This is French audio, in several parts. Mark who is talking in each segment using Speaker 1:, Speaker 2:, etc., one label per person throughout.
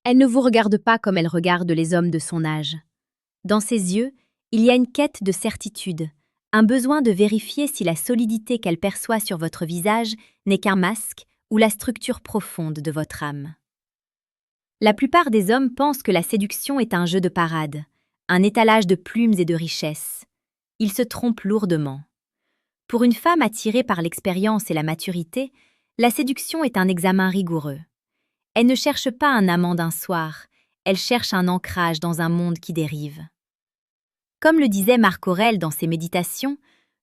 Speaker 1: Elle ne vous regarde pas comme elle regarde les hommes de son âge. Dans ses yeux, il y a une quête de certitude, un besoin de vérifier si la solidité qu'elle perçoit sur votre visage n'est qu'un masque ou la structure profonde de votre âme. La plupart des hommes pensent que la séduction est un jeu de parade, un étalage de plumes et de richesses. Ils se trompent lourdement. Pour une femme attirée par l'expérience et la maturité, la séduction est un examen rigoureux. Elle ne cherche pas un amant d'un soir, elle cherche un ancrage dans un monde qui dérive. Comme le disait Marc Aurèle dans ses méditations,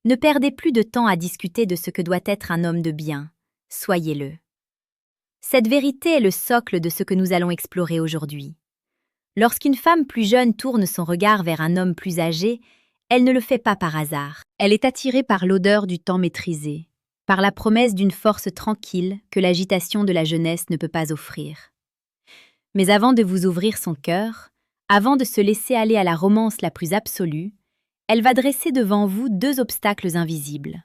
Speaker 1: ne perdez plus de temps à discuter de ce que doit être un homme de bien, soyez-le. Cette vérité est le socle de ce que nous allons explorer aujourd'hui. Lorsqu'une femme plus jeune tourne son regard vers un homme plus âgé, elle ne le fait pas par hasard. Elle est attirée par l'odeur du temps maîtrisé, par la promesse d'une force tranquille que l'agitation de la jeunesse ne peut pas offrir. Mais avant de vous ouvrir son cœur, avant de se laisser aller à la romance la plus absolue, elle va dresser devant vous deux obstacles invisibles.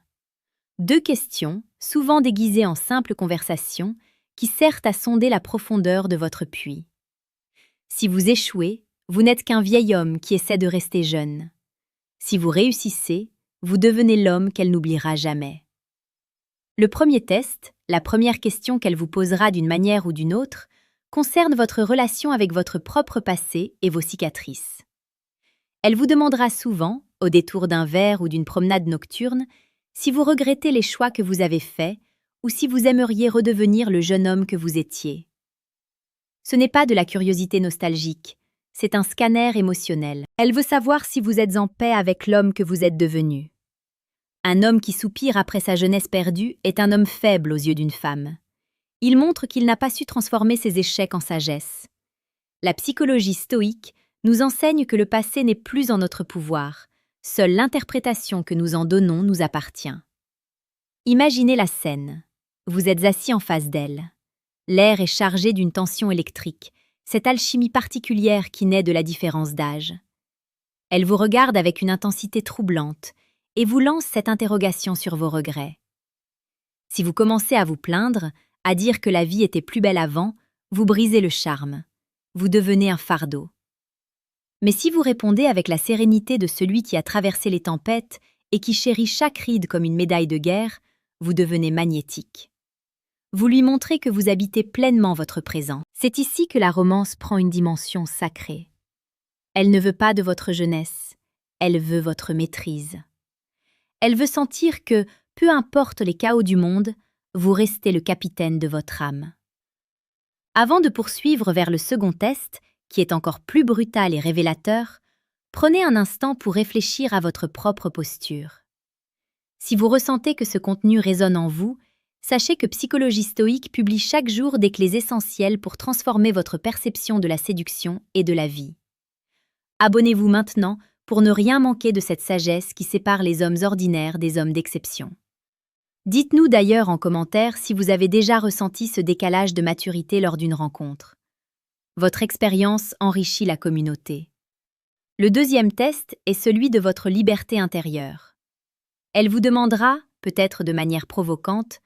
Speaker 1: Deux questions, souvent déguisées en simples conversations, qui servent à sonder la profondeur de votre puits. Si vous échouez, vous n'êtes qu'un vieil homme qui essaie de rester jeune. Si vous réussissez, vous devenez l'homme qu'elle n'oubliera jamais. Le premier test, la première question qu'elle vous posera d'une manière ou d'une autre, concerne votre relation avec votre propre passé et vos cicatrices. Elle vous demandera souvent, au détour d'un verre ou d'une promenade nocturne, si vous regrettez les choix que vous avez faits ou si vous aimeriez redevenir le jeune homme que vous étiez. Ce n'est pas de la curiosité nostalgique, c'est un scanner émotionnel. Elle veut savoir si vous êtes en paix avec l'homme que vous êtes devenu. Un homme qui soupire après sa jeunesse perdue est un homme faible aux yeux d'une femme. Il montre qu'il n'a pas su transformer ses échecs en sagesse. La psychologie stoïque nous enseigne que le passé n'est plus en notre pouvoir. Seule l'interprétation que nous en donnons nous appartient. Imaginez la scène. Vous êtes assis en face d'elle. L'air est chargé d'une tension électrique, cette alchimie particulière qui naît de la différence d'âge. Elle vous regarde avec une intensité troublante et vous lance cette interrogation sur vos regrets. Si vous commencez à vous plaindre, à dire que la vie était plus belle avant, vous brisez le charme. Vous devenez un fardeau. Mais si vous répondez avec la sérénité de celui qui a traversé les tempêtes et qui chérit chaque ride comme une médaille de guerre, vous devenez magnétique. Vous lui montrez que vous habitez pleinement votre présent. C'est ici que la romance prend une dimension sacrée. Elle ne veut pas de votre jeunesse, elle veut votre maîtrise. Elle veut sentir que, peu importe les chaos du monde, vous restez le capitaine de votre âme. Avant de poursuivre vers le second test, qui est encore plus brutal et révélateur, prenez un instant pour réfléchir à votre propre posture. Si vous ressentez que ce contenu résonne en vous, sachez que Psychologie Stoïque publie chaque jour des clés essentielles pour transformer votre perception de la séduction et de la vie. Abonnez-vous maintenant pour ne rien manquer de cette sagesse qui sépare les hommes ordinaires des hommes d'exception. Dites-nous d'ailleurs en commentaire si vous avez déjà ressenti ce décalage de maturité lors d'une rencontre. Votre expérience enrichit la communauté. Le deuxième test est celui de votre liberté intérieure. Elle vous demandera, peut-être de manière provocante,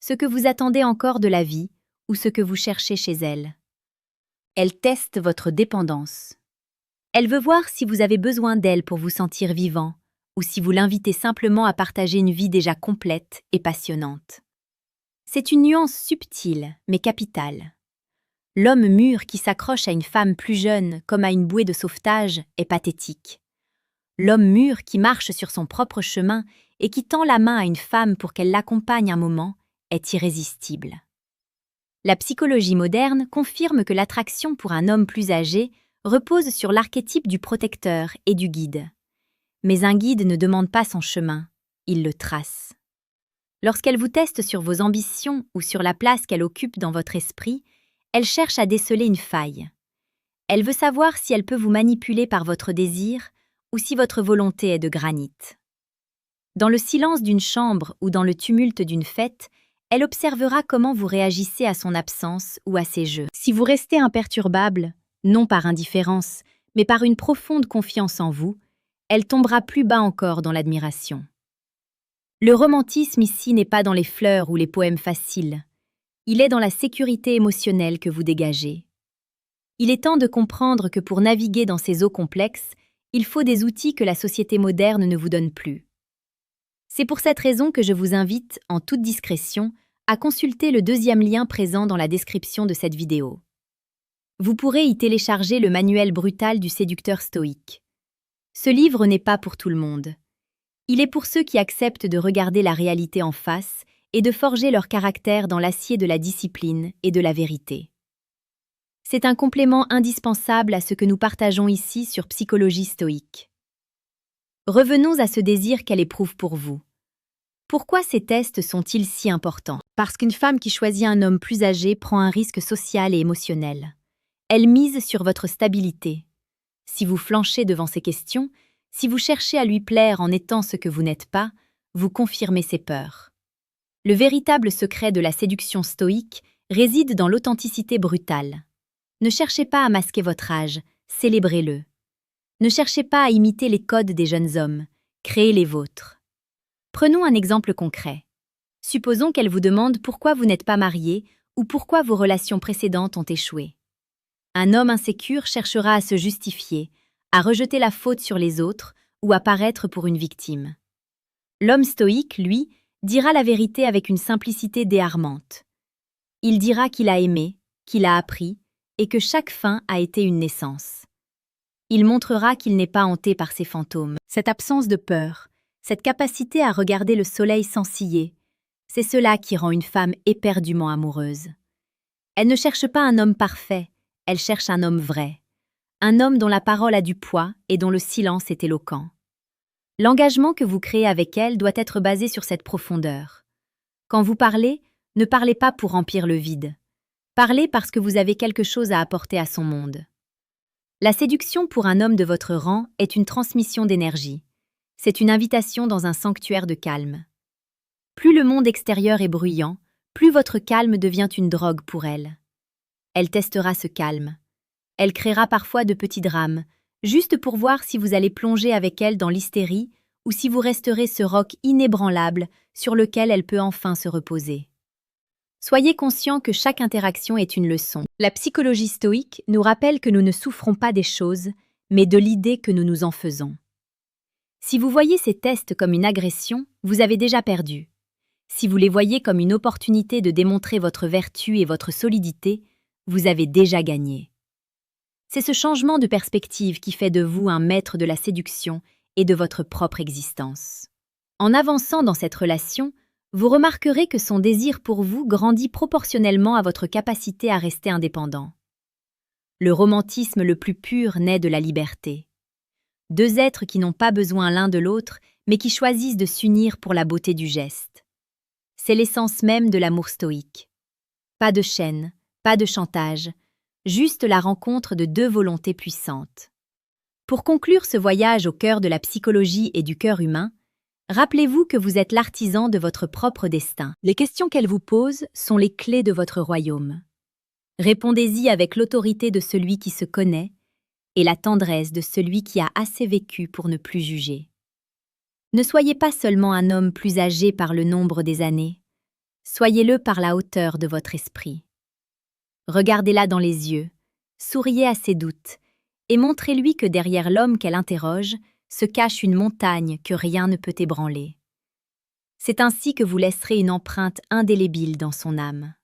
Speaker 1: ce que vous attendez encore de la vie ou ce que vous cherchez chez elle. Elle teste votre dépendance. Elle veut voir si vous avez besoin d'elle pour vous sentir vivant ou si vous l'invitez simplement à partager une vie déjà complète et passionnante. C'est une nuance subtile mais capitale. L'homme mûr qui s'accroche à une femme plus jeune comme à une bouée de sauvetage est pathétique. L'homme mûr qui marche sur son propre chemin et qui tend la main à une femme pour qu'elle l'accompagne un moment est irrésistible. La psychologie moderne confirme que l'attraction pour un homme plus âgé repose sur l'archétype du protecteur et du guide. Mais un guide ne demande pas son chemin, il le trace. Lorsqu'elle vous teste sur vos ambitions ou sur la place qu'elle occupe dans votre esprit, elle cherche à déceler une faille. Elle veut savoir si elle peut vous manipuler par votre désir ou si votre volonté est de granit. Dans le silence d'une chambre ou dans le tumulte d'une fête, elle observera comment vous réagissez à son absence ou à ses jeux. Si vous restez imperturbable, non par indifférence, mais par une profonde confiance en vous, elle tombera plus bas encore dans l'admiration. Le romantisme ici n'est pas dans les fleurs ou les poèmes faciles. Il est dans la sécurité émotionnelle que vous dégagez. Il est temps de comprendre que pour naviguer dans ces eaux complexes, il faut des outils que la société moderne ne vous donne plus. C'est pour cette raison que je vous invite, en toute discrétion, à consulter le deuxième lien présent dans la description de cette vidéo. Vous pourrez y télécharger le manuel brutal du séducteur stoïque. Ce livre n'est pas pour tout le monde. Il est pour ceux qui acceptent de regarder la réalité en face et de forger leur caractère dans l'acier de la discipline et de la vérité. C'est un complément indispensable à ce que nous partageons ici sur Psychologie stoïque. Revenons à ce désir qu'elle éprouve pour vous. Pourquoi ces tests sont-ils si importants? Parce qu'une femme qui choisit un homme plus âgé prend un risque social et émotionnel. Elle mise sur votre stabilité. Si vous flanchez devant ces questions, si vous cherchez à lui plaire en étant ce que vous n'êtes pas, vous confirmez ses peurs. Le véritable secret de la séduction stoïque réside dans l'authenticité brutale. Ne cherchez pas à masquer votre âge, célébrez-le. Ne cherchez pas à imiter les codes des jeunes hommes, créez les vôtres. Prenons un exemple concret. Supposons qu'elle vous demande pourquoi vous n'êtes pas marié ou pourquoi vos relations précédentes ont échoué. Un homme insécure cherchera à se justifier, à rejeter la faute sur les autres ou à paraître pour une victime. L'homme stoïque, lui, dira la vérité avec une simplicité déarmante. Il dira qu'il a aimé, qu'il a appris, et que chaque fin a été une naissance. Il montrera qu'il n'est pas hanté par ses fantômes. Cette absence de peur, cette capacité à regarder le soleil sans ciller, c'est cela qui rend une femme éperdument amoureuse. Elle ne cherche pas un homme parfait, elle cherche un homme vrai. Un homme dont la parole a du poids et dont le silence est éloquent. L'engagement que vous créez avec elle doit être basé sur cette profondeur. Quand vous parlez, ne parlez pas pour remplir le vide. Parlez parce que vous avez quelque chose à apporter à son monde. La séduction pour un homme de votre rang est une transmission d'énergie. C'est une invitation dans un sanctuaire de calme. Plus le monde extérieur est bruyant, plus votre calme devient une drogue pour elle. Elle testera ce calme. Elle créera parfois de petits drames, juste pour voir si vous allez plonger avec elle dans l'hystérie ou si vous resterez ce roc inébranlable sur lequel elle peut enfin se reposer. Soyez conscient que chaque interaction est une leçon. La psychologie stoïque nous rappelle que nous ne souffrons pas des choses, mais de l'idée que nous nous en faisons. Si vous voyez ces tests comme une agression, vous avez déjà perdu. Si vous les voyez comme une opportunité de démontrer votre vertu et votre solidité, vous avez déjà gagné. C'est ce changement de perspective qui fait de vous un maître de la séduction et de votre propre existence. En avançant dans cette relation, vous remarquerez que son désir pour vous grandit proportionnellement à votre capacité à rester indépendant. Le romantisme le plus pur naît de la liberté. Deux êtres qui n'ont pas besoin l'un de l'autre, mais qui choisissent de s'unir pour la beauté du geste. C'est l'essence même de l'amour stoïque. Pas de chaîne, pas de chantage, juste la rencontre de deux volontés puissantes. Pour conclure ce voyage au cœur de la psychologie et du cœur humain, rappelez-vous que vous êtes l'artisan de votre propre destin. Les questions qu'elle vous pose sont les clés de votre royaume. Répondez-y avec l'autorité de celui qui se connaît et la tendresse de celui qui a assez vécu pour ne plus juger. Ne soyez pas seulement un homme plus âgé par le nombre des années, soyez-le par la hauteur de votre esprit. Regardez-la dans les yeux, souriez à ses doutes et montrez-lui que derrière l'homme qu'elle interroge se cache une montagne que rien ne peut ébranler. C'est ainsi que vous laisserez une empreinte indélébile dans son âme.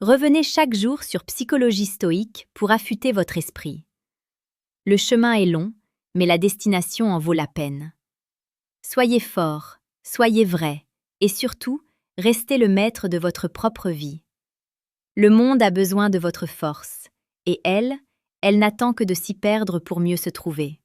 Speaker 1: Revenez chaque jour sur Psychologie stoïque pour affûter votre esprit. Le chemin est long, mais la destination en vaut la peine. Soyez fort, soyez vrai, et surtout, restez le maître de votre propre vie. Le monde a besoin de votre force, et elle n'attend que de s'y perdre pour mieux se trouver.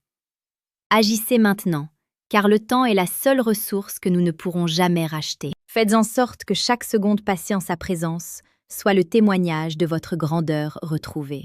Speaker 1: Agissez maintenant, car le temps est la seule ressource que nous ne pourrons jamais racheter. Faites en sorte que chaque seconde passée en sa présence soit le témoignage de votre grandeur retrouvée.